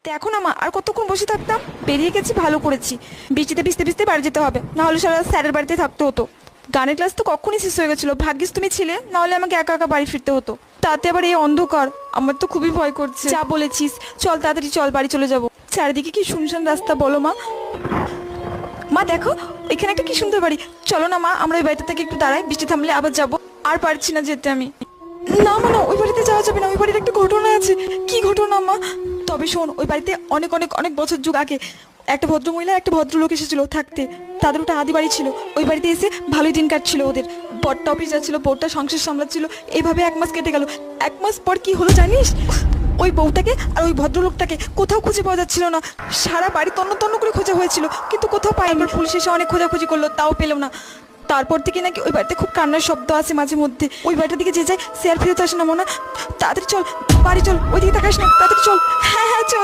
দেখো না মা, আর কতক্ষণ বসে থাকতাম? বেরিয়ে গেছি, ভালো করেছি। বৃষ্টিতে ভিজতে ভিজতে বাড়ি যেতে হবে, না হলে সারা স্যারের বাড়িতে থাকতে হতো। গানের ক্লাস তো কখনই শেষ হয়ে গেছিলো, ভাগ্যিস তুমি ছিলে, না হলে আমাকে একা একা বাড়ি ফিরতে হতো। তাতে আবার এই অন্ধকার, আমার তো খুবই ভয় করছে। যা বলেছিস, চল তাড়াতাড়ি চল, বাড়ি চলে যাবো। চারিদিকে কি শুনশান রাস্তা বলো মা। মা দেখো, এখানে একটা কি সুন্দর বাড়ি। চলো না মা, আমরা ওই বাড়িটা থেকে একটু দাঁড়াই, বৃষ্টি থামলে আবার যাবো। আর পারছি না যেতে আমি। না মা না, ওই বাড়িতে যাওয়া যাবে না, ওই বাড়ির একটা ঘটনা আছে। কি ঘটনা মা? তবে শোন, ওই বাড়িতে অনেক অনেক অনেক বছর যুগ আগে একটা ভদ্রমহিলা একটা ভদ্রলোক এসেছিল থাকতে। তাদের ওটা আদি বাড়ি ছিল। ওই বাড়িতে এসে ভালোই দিন কাটছিল ওদের। বরটা অফিস যাচ্ছিল, বউটা সংসার সামলাচ্ছিল। এইভাবে 1 মাস কেটে গেল। 1 মাস পর কি হলো জানিস? ওই বউটাকে আর ওই ভদ্রলোকটাকে কোথাও খুঁজে পাওয়া যাচ্ছিল না। সারা বাড়ি তন্ন তন্ন করে খোঁজা হয়েছিল, কিন্তু কোথাও পাইনি। পুলিশ এসে অনেক খোঁজাখুঁজি করলো, তাও পেলো না। তারপর থেকে নাকি ওই বাড়িতে খুব কান্নার শব্দ আসে মাঝে মধ্যে। ওই বাড়িটার দিকে যে যায় সে আর ফেরত আসে না। মনে তাড়াতাড়ি চল, বাড়ি চল, ওইদিকে তাকাস না, তাড়াতাড়ি চল। হ্যাঁ হ্যাঁ চল।